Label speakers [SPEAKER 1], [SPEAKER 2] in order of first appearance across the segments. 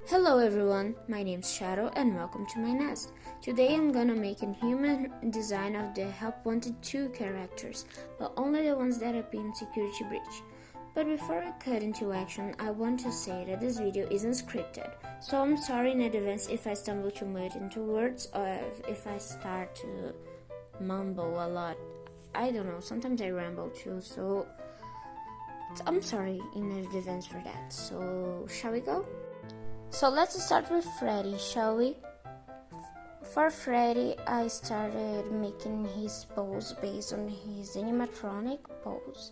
[SPEAKER 1] Hello everyone, my name's Shadow and welcome to my nest. Today I'm gonna make a human design of the Help Wanted 2 characters, but only the ones that appear in Security Breach. But before I cut into action, I want to say that this video isn't scripted, so I'm sorry in advance if I stumble too much into words or if I start to mumble a lot. I don't know, sometimes I ramble too, so I'm sorry in advance for that. So, shall we go? So let's start with Freddy, shall we? For Freddy, I started making his pose based on his animatronic pose.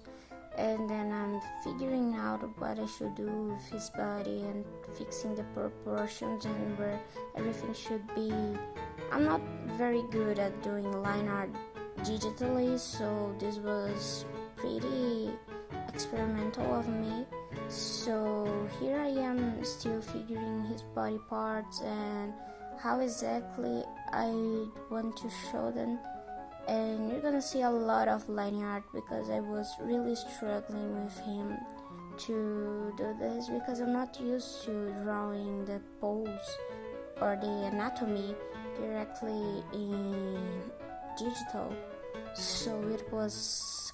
[SPEAKER 1] And then I'm figuring out what I should do with his body and fixing the proportions and where everything should be. I'm not very good at doing line art digitally, so this was pretty experimental of me. So here I am still figuring his body parts and how exactly I want to show them, and you're gonna see a lot of line art because I was really struggling with him to do this because I'm not used to drawing the pose or the anatomy directly in digital, so it was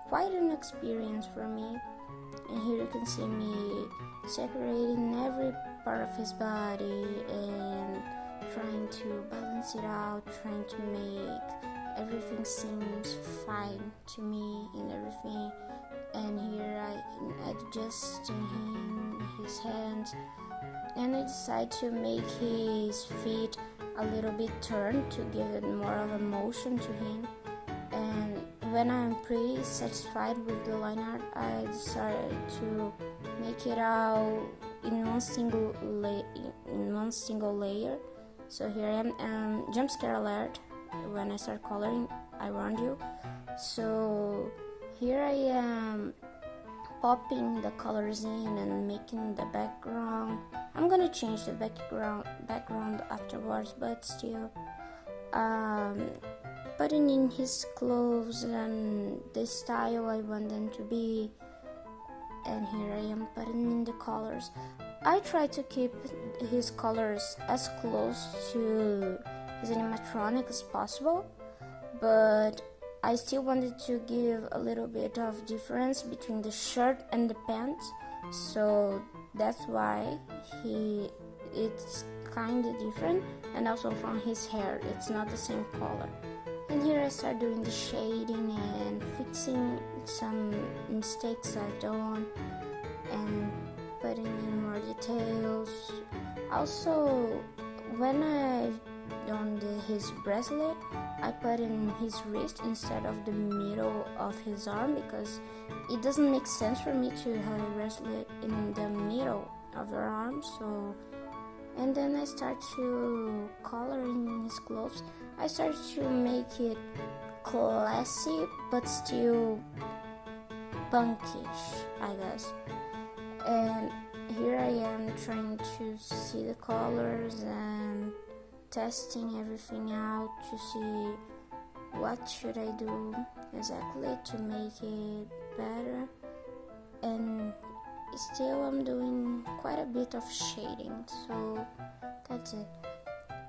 [SPEAKER 1] quite an experience for me. And here you can see me separating every part of his body and trying to balance it out, trying to make everything seems fine to me and everything. And here I adjusting him, his hands, and I decide to make his feet a little bit turned to give it more of a motion to him. And when I'm pretty satisfied with the line art, I decided to make it out in one single layer. So here I am, jump scare alert when I start coloring, I warned you. So here I am popping the colors in and making the background. I'm gonna change the background afterwards, but still putting in his clothes and the style I want them to be. And here I am putting in the colors. I try to keep his colors as close to his animatronic as possible, but I still wanted to give a little bit of difference between the shirt and the pants, so that's why it's kind of different. And also from his hair, it's not the same color. And here I start doing the shading and fixing some mistakes I've done and putting in more details. Also, when I've done his bracelet, I put in his wrist instead of the middle of his arm because it doesn't make sense for me to have a bracelet in the middle of your arm. So, and then I start to color in his clothes. I started to make it classy but still punkish, I guess. And here I am trying to see the colors and testing everything out to see what should I do exactly to make it better. And still I'm doing quite a bit of shading, so that's it.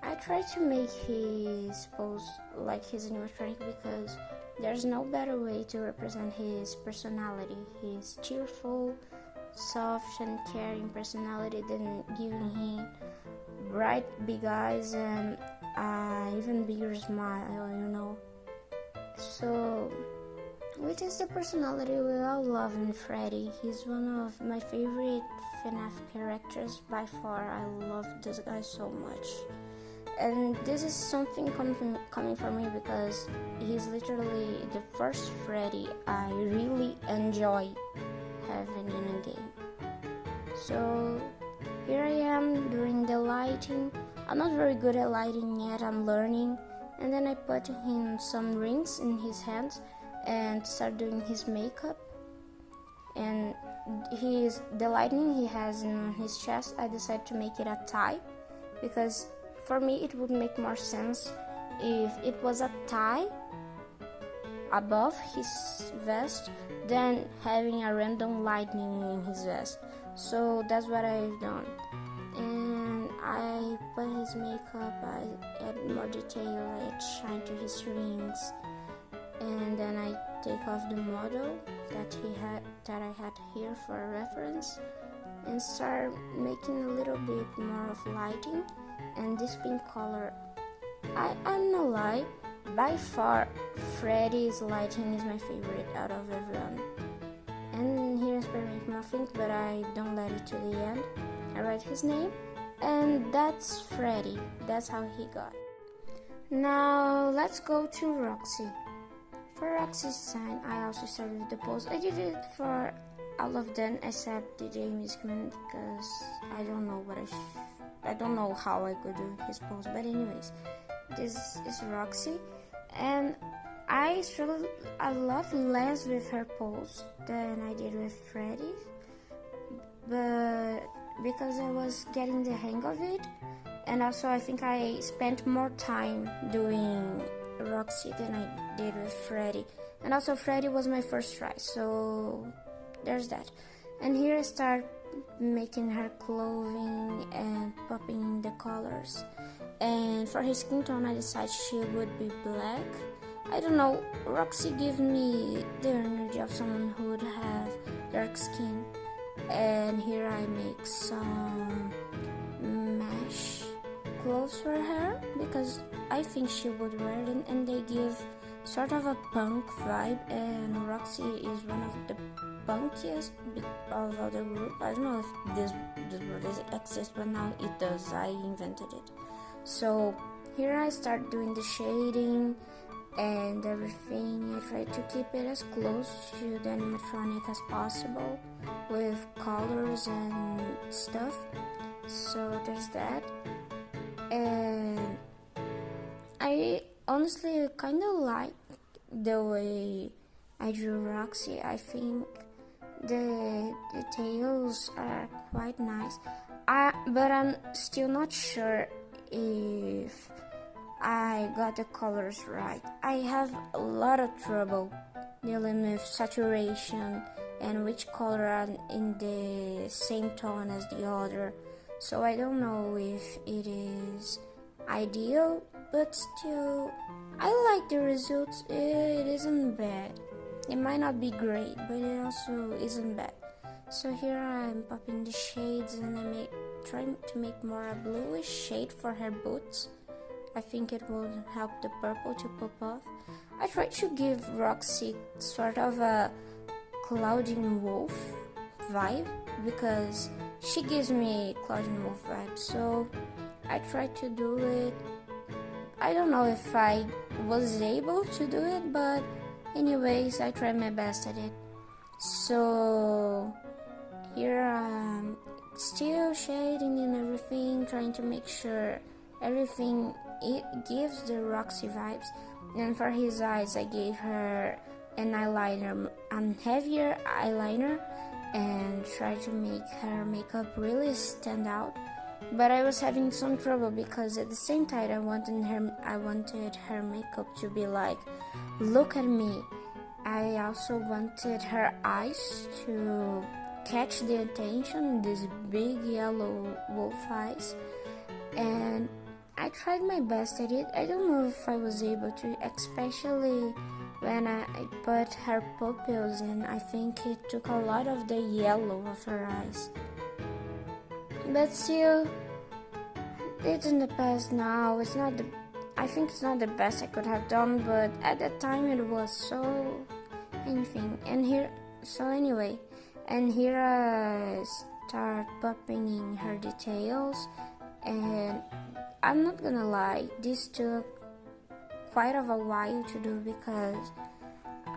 [SPEAKER 1] I try to make his pose like his animatronic because there's no better way to represent his personality, his cheerful, soft and caring personality than giving him bright big eyes and even bigger smile, you know. So, which is the personality we all love in Freddy. He's one of my favorite FNAF characters by far. I love this guy so much. And this is something coming from me because he's literally the first Freddy I really enjoy having in a game. So here I am doing the lighting. I'm not very good at lighting yet, I'm learning. And then I put in some rings in his hands and start doing his makeup. And the lightning he has in his chest, I decided to make it a tie because for me it would make more sense if it was a tie above his vest than having a random lightning in his vest. So that's what I've done. And I put his makeup, I add more detail, I add shine to his rings, and then I take off the model that I had here for a reference, and start making a little bit more of lighting. And this pink color, I'm not lie, by far Freddy's lighting is my favorite out of everyone. And here's where I make more things, but I don't let it to the end. I write his name, and that's Freddy. That's how he got. Now let's go to Roxy. For Roxy's sign, I also started with the pose. I did it for all of them except the Music Man because I don't know I don't know how I could do his pose. But anyways, this is Roxy, and I struggled a lot less with her pose than I did with Freddy, but because I was getting the hang of it, and also I think I spent more time doing Roxy than I did with Freddy, and also Freddy was my first try, so there's that. And here I start making her clothing and popping the colors, and for his skin tone I decided she would be black. I don't know, Roxy gave me the energy of someone who would have dark skin. And here I make some mesh clothes for her because I think she would wear them, and they give sort of a punk vibe, and Roxy is one of the punkiest of the group. I don't know if this word exists, but now it does. I invented it. So here I start doing the shading and everything. I try to keep it as close to the animatronic as possible with colors and stuff. So there's that. And I honestly kind of like the way I drew Roxy. I think the details are quite nice. But I'm still not sure if I got the colors right. I have a lot of trouble dealing with saturation and which color are in the same tone as the other. So I don't know if it is ideal, but still I like the results. It isn't bad. It might not be great, but it also isn't bad. So here I'm popping the shades, and I trying to make more a bluish shade for her boots. I think it will help the purple to pop off. I tried to give Roxy sort of a Clouding Wolf vibe because she gives me Clouding Wolf vibe. So I tried to do it. I don't know if I was able to do it, but anyways, I tried my best at it. So here I'm still shading and everything, trying to make sure everything it gives the Roxy vibes. And for his eyes, I gave her an eyeliner, heavier eyeliner, and tried to make her makeup really stand out. But I was having some trouble because at the same time I wanted her makeup to be like, look at me. I also wanted her eyes to catch the attention, these big yellow wolf eyes, and I tried my best at it. I don't know if I was able to, especially when I put her pupils in. I think it took a lot of the yellow of her eyes. But still, it's in the past now. I think it's not the best I could have done, but at that time it was so anything. And here I start popping in her details, and I'm not gonna lie, this took quite of a while to do because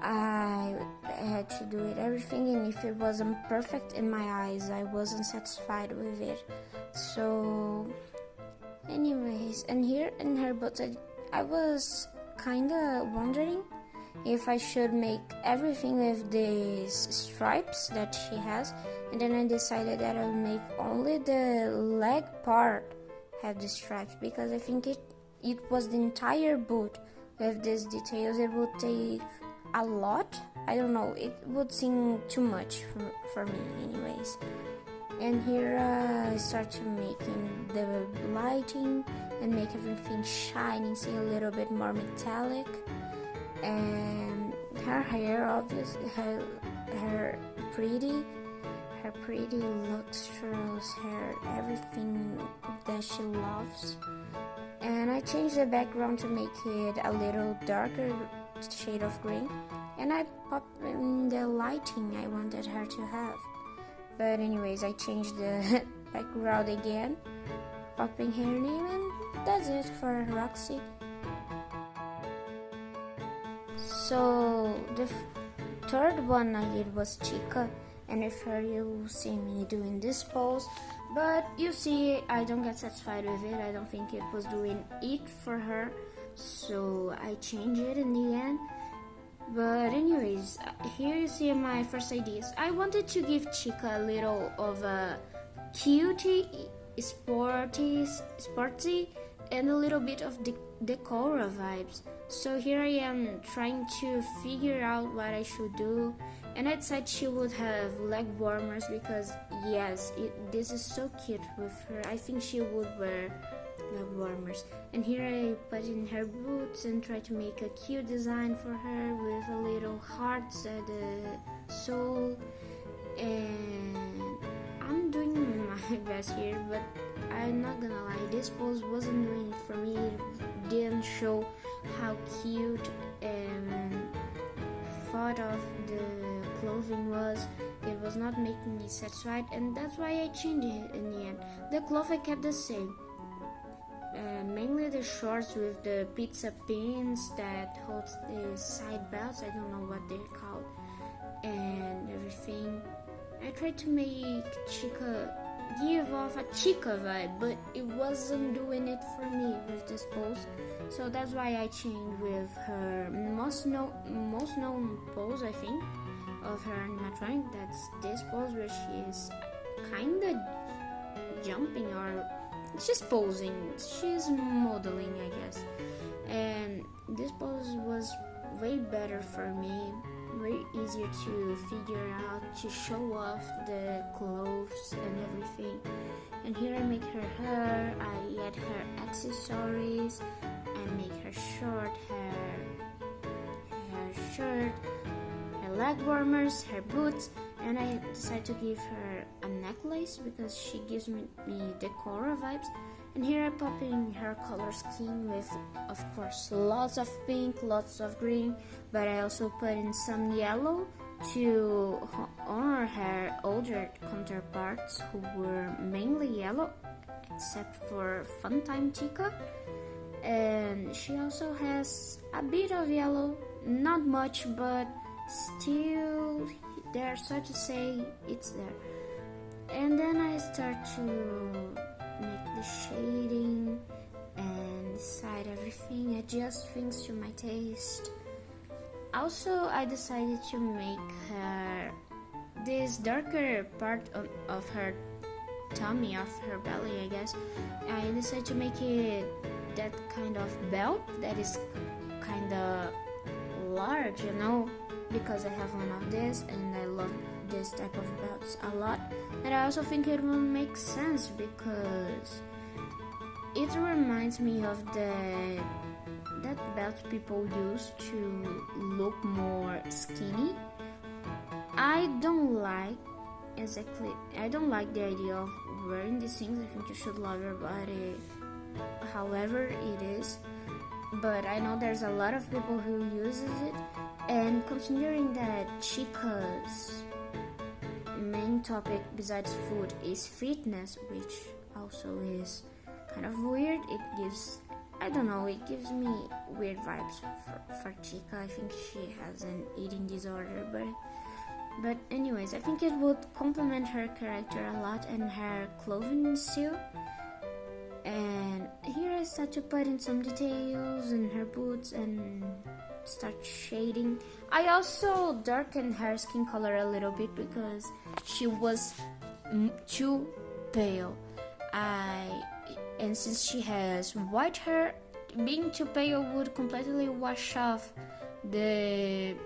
[SPEAKER 1] I had to do it everything, and if it wasn't perfect in my eyes, I wasn't satisfied with it. So anyways, and here in her boots, I was kinda wondering if I should make everything with these stripes that she has, and then I decided that I would make only the leg part have the stripes, because I think it was the entire boot with these details. It would take a lot. I don't know, it would seem too much for me anyways. And here I start to making the lighting and make everything shiny, see a little bit more metallic. And her hair, obviously, her pretty luxurious hair, everything that she loves. And I changed the background to make it a little darker shade of green, and I popped in the lighting I wanted her to have. But anyways, I changed the background again, popping her name, and that's it for Roxy. So the third one I did was Chica, and if her you see me doing this pose, but you see I don't get satisfied with it. I don't think it was doing it for her, so I changed it in the end. But anyways, here you see my first ideas. I wanted to give Chica a little of a cutie, sporty, and a little bit of Decora vibes. So here I am trying to figure out what I should do, and I decided she would have leg warmers because yes, this is so cute with her. I think she would wear leg warmers. And here I put in her boots and try to make a cute design for her with a little hearts at the sole. And I'm doing my best here, but I'm not gonna lie, this pose wasn't doing it for me. It didn't show how cute and thought of the clothing was. It was not making me satisfied, and that's why I changed it in the end. The cloth I kept the same, mainly the shorts with the pizza pins that holds the side belts. I don't know what they're called, and everything. I tried to make Chica give off a Chica vibe, but it wasn't doing it for me with this pose. So that's why I changed with her most known pose, I think, of her animatronic. That's this pose where she is kinda jumping, or she's posing, she's modeling, I guess. And this pose was way better for me, way easier to figure out, to show off the clothes and everything. And here I make her hair, I add her accessories, I make her short hair, her shirt, her leg warmers, her boots, and I decide to give her a necklace because she gives me Decora vibes. And here I pop in her color scheme with, of course, lots of pink, lots of green, but I also put in some yellow to honor her older counterparts who were mainly yellow, except for Funtime Chica. And she also has a bit of yellow, not much, but still there, so to say, it's there. And then I start to make the shading and decide everything, adjust things to my taste. Also, I decided to make her this darker part of her tummy, of her belly, I guess. I decided to make it that kind of belt that is kind of large, you know, because I have one of this and I love this type of belts a lot. And I also think it will make sense because it reminds me of that belt people use to look more skinny. I don't like the idea of wearing these things. I think you should love your body however it is, but I know there's a lot of people who uses it. And considering that Chica's main topic besides food is fitness, which also is kind of weird, it gives me weird vibes for Chica. I think she has an eating disorder, but anyways, I think it would complement her character a lot and her clothing style. And here I start to put in some details in her boots and start shading. I also darkened her skin color a little bit because she was too pale. And since she has white hair, being too pale would completely wash off it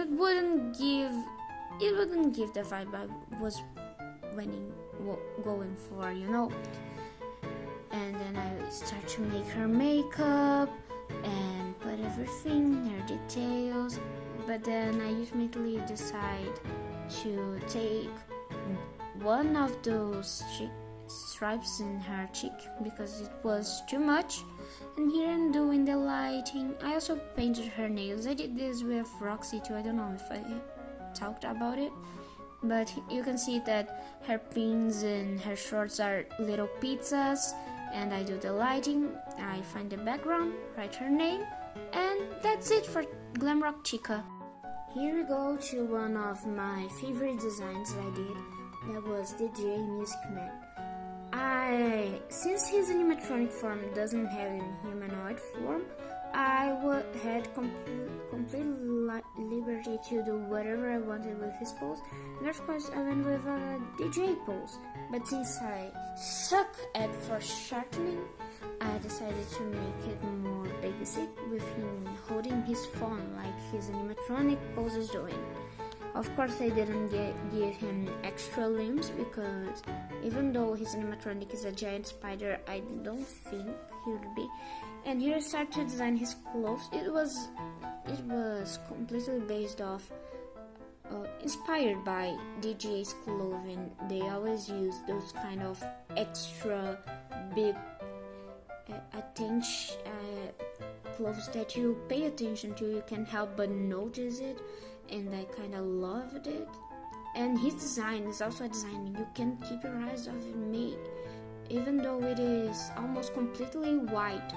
[SPEAKER 1] wouldn't give the vibe I was going for, And then I start to make her makeup and put everything, her details. But then I ultimately decide to take one of those stripes in her cheek because it was too much. And here I'm doing the lighting. I also painted her nails. I did this with Roxy too. I don't know if I talked about it, but you can see that her pins and her shorts are little pizzas. And I do the lighting, I find the background, write her name, and that's it for Glamrock Chica. Here we go to one of my favorite designs I did. That was the DJ Music Man. Since his animatronic form doesn't have a humanoid form, I had complete liberty to do whatever I wanted with his pose, and of course I went with a DJ pose. But since I suck at foreshortening, I decided to make it more basic with him holding his phone like his animatronic pose is doing. Of course I didn't give him extra limbs because even though his animatronic is a giant spider, I don't think he would be. And here I start to design his clothes. It was completely based off, inspired by DJ's clothing. They always use those kind of extra big attention clothes that you pay attention to. You can't help but notice it, and I kind of loved it. And his design is also a design you can keep your eyes off me, even though it is almost completely white.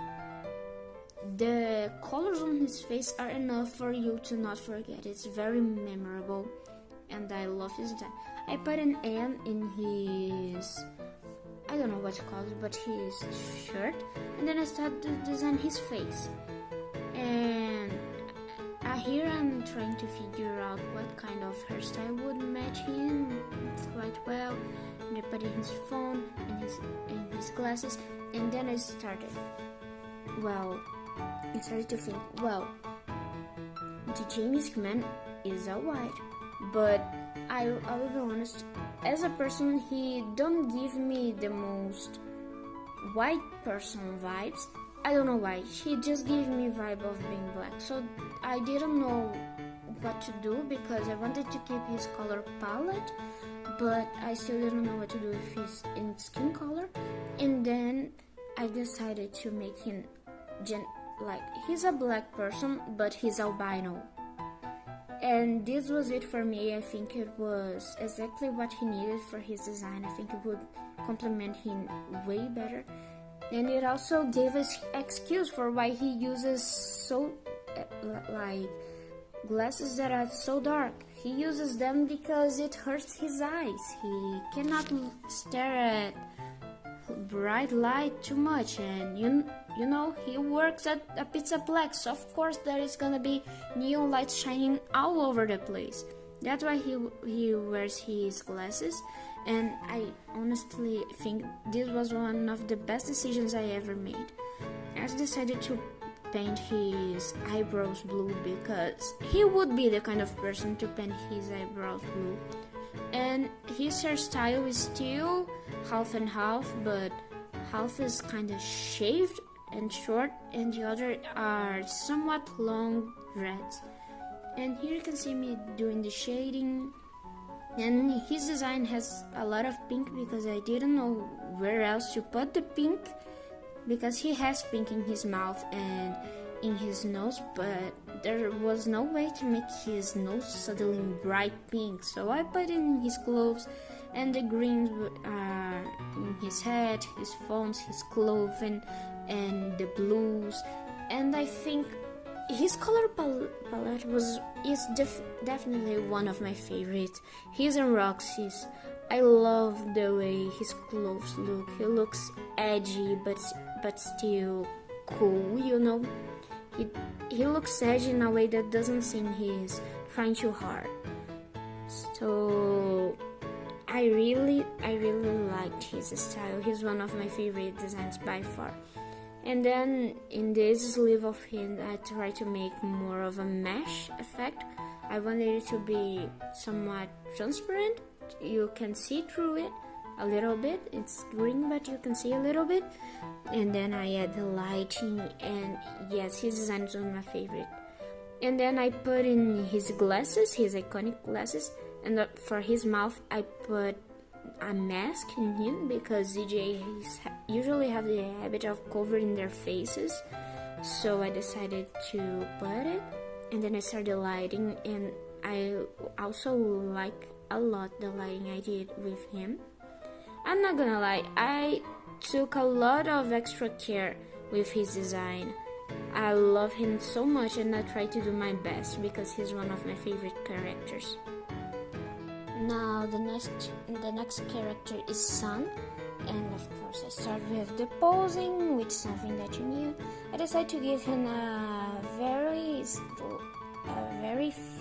[SPEAKER 1] The colors on his face are enough for you to not forget. It's very memorable, and I love his design. I put an M in his, I don't know what to call it, but his shirt, and then I started to design his face. And here I'm trying to figure out what kind of hairstyle would match him quite well. And I put in his phone and his glasses, and then I started to think, the James Man is a white, but I will be honest, as a person, he don't give me the most white person vibes. I don't know why, he just gave me vibe of being black, so I didn't know what to do because I wanted to keep his color palette, but I still didn't know what to do with his skin color. And then I decided to make him he's a black person, but he's albino. And this was it for me. I think it was exactly what he needed for his design. I think it would complement him way better. And it also gave us excuse for why he uses glasses that are so dark. He uses them because it hurts his eyes. He cannot stare at bright light too much, and you know he works at a Pizza Plex, so of course there is gonna be neon lights shining all over the place. That's why he wears his glasses, and I honestly think this was one of the best decisions I ever made. I decided to paint his eyebrows blue because he would be the kind of person to paint his eyebrows blue. And his hairstyle is still half and half, but half is kind of shaved and short, and the other are somewhat long dreads. And here you can see me doing the shading. And his design has a lot of pink because I didn't know where else to put the pink, because he has pink in his mouth and in his nose, but there was no way to make his nose suddenly bright pink, so I put in his clothes, and the greens are in his head, his phones, his clothing, and the blues. And I think his color palette is definitely one of my favorites. His and Roxy's. I love the way his clothes look. He looks edgy, but still cool, you know. He looks edgy in a way that doesn't seem he's trying too hard. So I really liked his style. He's one of my favorite designs by far. And then in this sleeve of him, I tried to make more of a mesh effect. I wanted it to be somewhat transparent, you can see through it a little bit. It's green, but you can see a little bit. And then I add the lighting, and yes, his design is one of my favorite. And then I put in his glasses, his iconic glasses, and for his mouth I put a mask in him because DJs usually have the habit of covering their faces, so I decided to put it. And then I started lighting, and I also like a lot the lighting I did with him. I'm not gonna lie, I took a lot of extra care with his design. I love him so much, and I try to do my best because he's one of my favorite characters. Now the next character is Sun, and of course I start with the posing, which is something that you knew. I decided to give him a very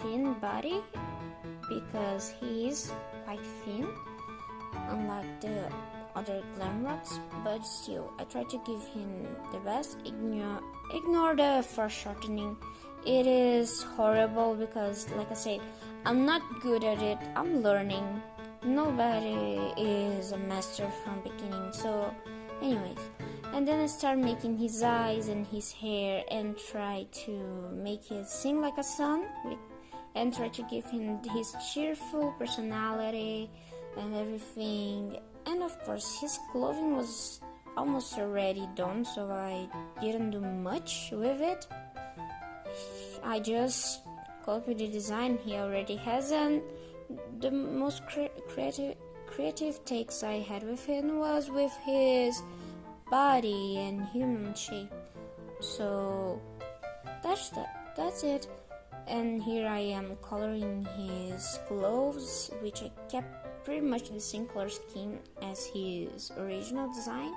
[SPEAKER 1] thin body because he is quite thin, unlike the other glam rocks, but still I try to give him the best. Ignore the foreshortening. It is horrible because, like I said, I'm not good at it. I'm learning. Nobody is a master from beginning. So anyways, and then I start making his eyes and his hair and try to make it seem like a sun, and try to give him his cheerful personality and everything. And of course his clothing was almost already done, so I didn't do much with it. I just copied the design he already has, and the most creative takes I had with him was with his body and human shape. So that's it. And here I am coloring his clothes, which I kept pretty much the same color scheme as his original design.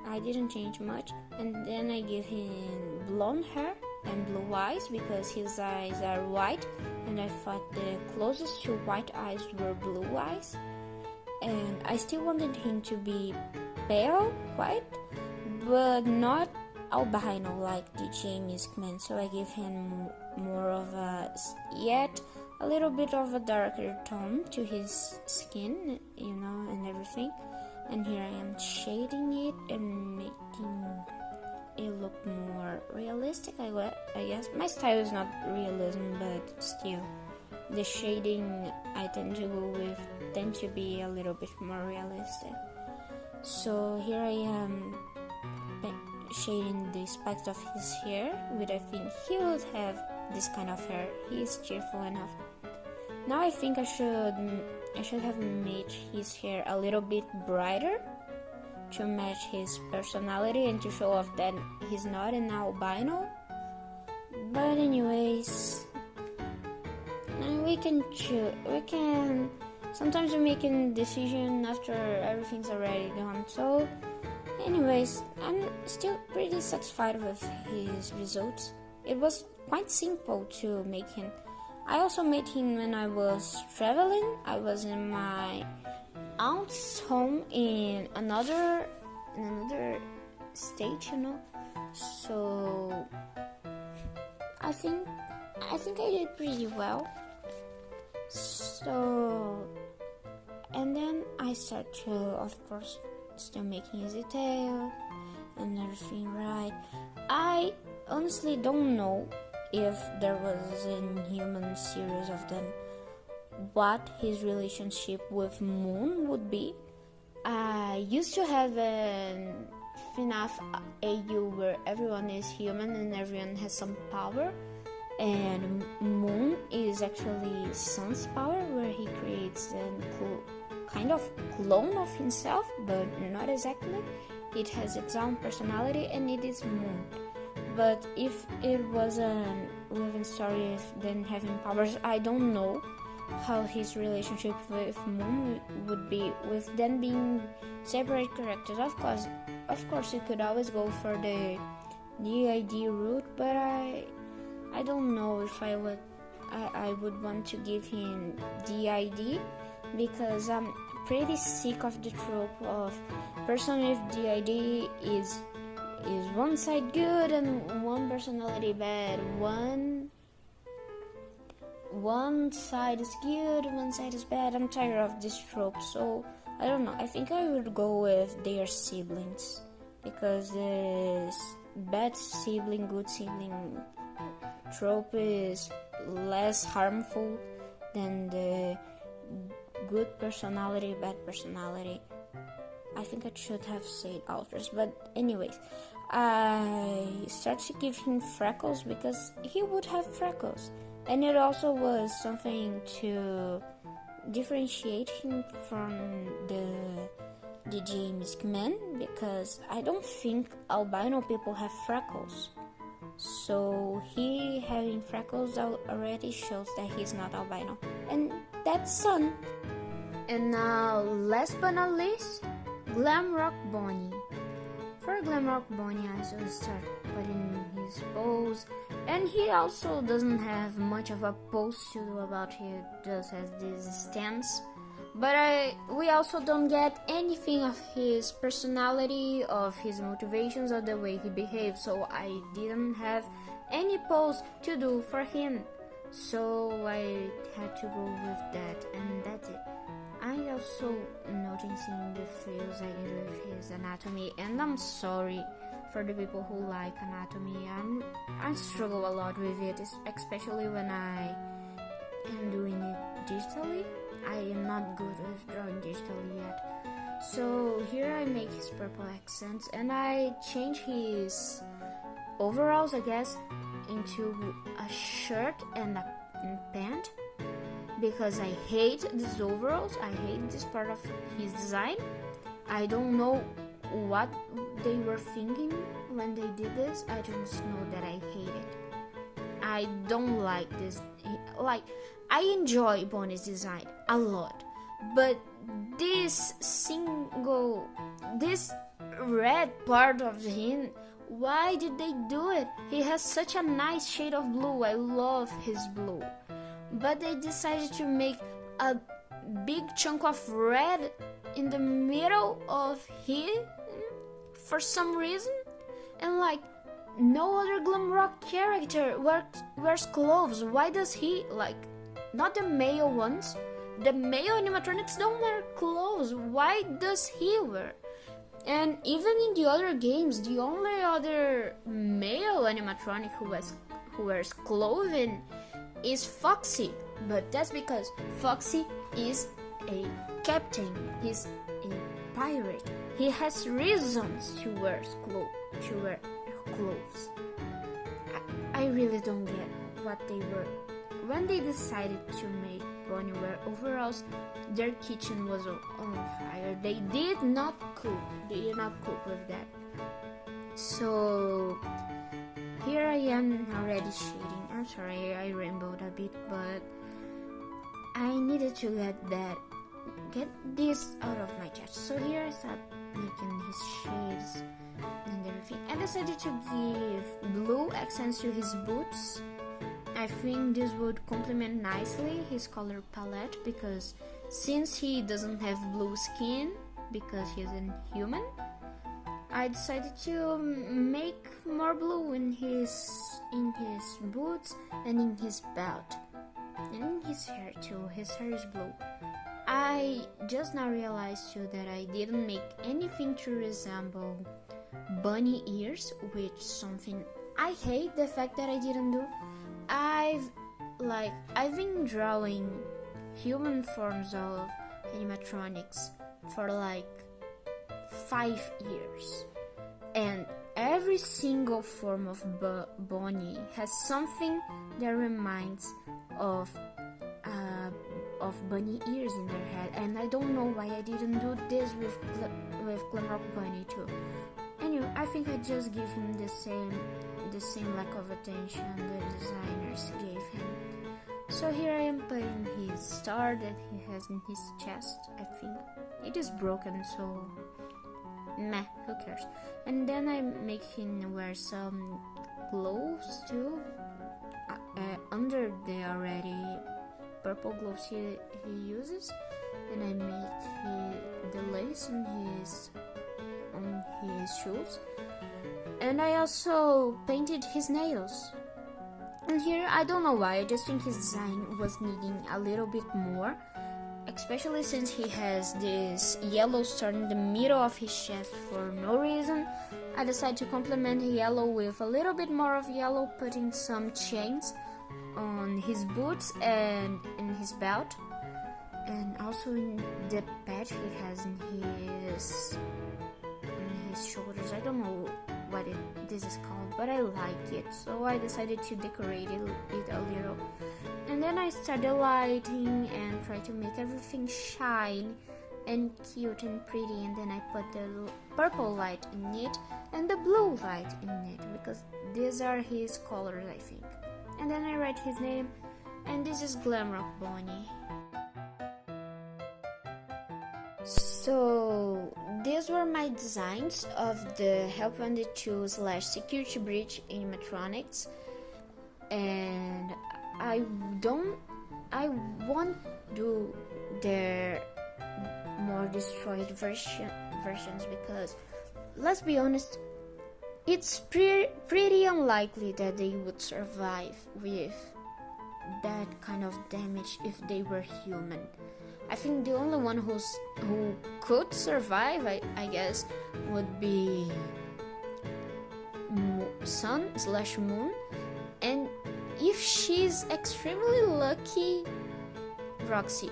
[SPEAKER 1] I didn't change much. And then I give him blonde hair and blue eyes because his eyes are white, and I thought the closest to white eyes were blue eyes. And I still wanted him to be pale white, but not albino like the James man, so I gave him more of yet a little bit of a darker tone to his skin, and everything. And here I am shading it and making it look more realistic, I guess. My style is not realism, but still, the shading I tend to go with tend to be a little bit more realistic. So here I am shading the spikes of his hair, which I think he would have this kind of hair. He is cheerful enough. Now I think I should have made his hair a little bit brighter to match his personality and to show off that he's not an albino. But anyways, we can sometimes we make a decision after everything's already done. So anyways, I'm still pretty satisfied with his results. It was quite simple to make him. I also made him when I was traveling. I was in my aunt's home in another state, So I think I did pretty well. So, and then I start to, of course, still making his detail and everything right. I honestly don't know if there was a human series of them, what his relationship with Moon would be. I used to have a FNAF AU where everyone is human and everyone has some power, and Moon is actually Sun's power, where he creates a kind of clone of himself, but not exactly. It has its own personality, and it is Moon. But if it was an living story of then having powers, I don't know how his relationship with Moon would be, with them being separate characters. Of course, you could always go for the DID route, but I don't know if I would want to give him DID, because I'm pretty sick of the trope of person with DID is one side good and one personality bad, one side is good, one side is bad. I'm tired of this trope, so I don't know. I think I would go with their siblings, because the bad sibling, good sibling trope is less harmful than the good personality, bad personality. I think I should have said authors, but anyways, I started to give him freckles because he would have freckles, and it also was something to differentiate him from the James men, because I don't think albino people have freckles. So he having freckles already shows that he's not albino, and that's Sun. And now, last but not least, Glamrock Bonnie. For Glamrock Bonnie, I should start putting his pose, and he also doesn't have much of a pose to do about it. He just has this stance. But we also don't get anything of his personality, of his motivations, or the way he behaves. So I didn't have any pose to do for him. So I had to go with that, and that's it. I also noticing the fails I did with his anatomy, and I'm sorry for the people who like anatomy. I struggle a lot with it, especially when I am doing it digitally. I am not good with drawing digitally yet. So here I make his purple accents, and I change his overalls, I guess, into a shirt and a pant, because I hate these overalls. I hate this part of his design. I don't know what they were thinking when they did this. I just know that I hate it. I don't like this. Like, I enjoy Bonnie's design a lot, but this red part of him, why did they do it? He has such a nice shade of blue. I love his blue. But they decided to make a big chunk of red in the middle of him for some reason. And like, no other Glamrock character wears clothes. Why does he? Like, not the male ones. The male animatronics don't wear clothes. Why does he wear? And even in the other games, the only other male animatronic who wears clothing is Foxy. But that's because Foxy is a captain. He's a pirate. He has reasons to wear clothes. I really don't get what they were. When they decided to make Bonnie wear overalls, their kitchen was on fire. They did not cook. They did not cook with that. So here I am already shading. I'm sorry, I rambled a bit, but I needed to get this out of my chest. So here I start making his shades and everything. I decided to give blue accents to his boots. I think this would complement nicely his color palette, because since he doesn't have blue skin because he's a human, I decided to make more blue in his boots and in his belt, and in his hair too. His hair is blue. I just now realized too that I didn't make anything to resemble bunny ears, which something I hate the fact that I didn't do. I've been drawing human forms of animatronics for like 5 years, and every single form of Bonnie has something that reminds of bunny ears in their head, and I don't know why I didn't do this with Glamrock Bunny too. Anyway, I think I just give him the same lack of attention the designers gave him. So here I am putting his star that he has in his chest. I think it is broken, so meh, who cares? And then I make him wear some gloves too, under the already purple gloves he uses, and I make the lace on his shoes. And I also painted his nails. And here, I don't know why, I just think his design was needing a little bit more, especially since he has this yellow star in the middle of his chest for no reason. I decided to complement the yellow with a little bit more of yellow, putting some chains on his boots and in his belt, and also in the patch he has in his shoulders. I don't know what this is called, but I like it, so I decided to decorate it a little. And then I started lighting and try to make everything shine and cute and pretty, and then I put the purple light in it and the blue light in it because these are his colors, I think. And then I write his name, and this is Glamrock Bonnie. So these were my designs of the Help Wanted 2 / Security Breach animatronics, and I won't do their more destroyed versions because, let's be honest, it's pretty unlikely that they would survive with that kind of damage if they were human. I think the only one who could survive, I guess, would be Sun / Moon, and if she's extremely lucky, Roxy.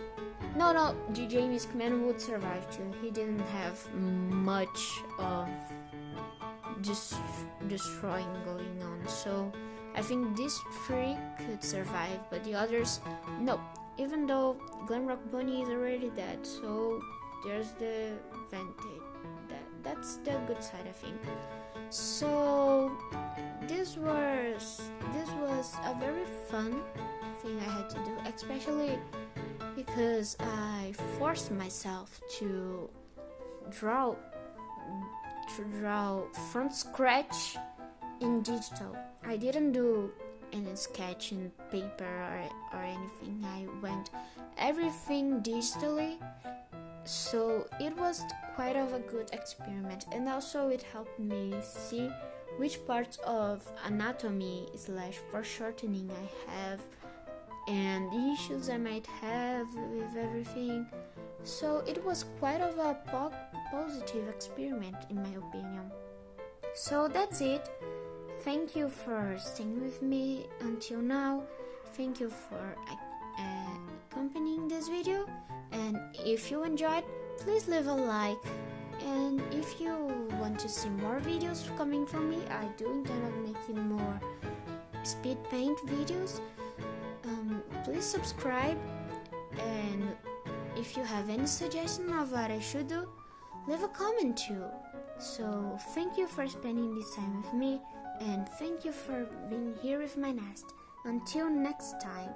[SPEAKER 1] No, Jamie's command would survive too. He didn't have much of destroying going on, so I think these 3 could survive, but the others, no. Even though Glamrock Bunny is already dead, so there's the advantage. That's the good side, I think. So this was a very fun thing I had to do, especially because I forced myself to draw from scratch in digital. I didn't do any sketch in paper or anything. I went everything digitally, so it was quite of a good experiment, and also it helped me see which parts of anatomy / foreshortening I have and the issues I might have with everything. So it was quite of a positive experiment in my opinion. So that's it. Thank you for staying with me until now. Thank you for accompanying this video, and if you enjoyed, please leave a like. And if you want to see more videos coming from me, I do intend on making more SpeedPaint videos. Please subscribe, and if you have any suggestion of what I should do, leave a comment too. So thank you for spending this time with me, and thank you for being here with my nest. Until next time.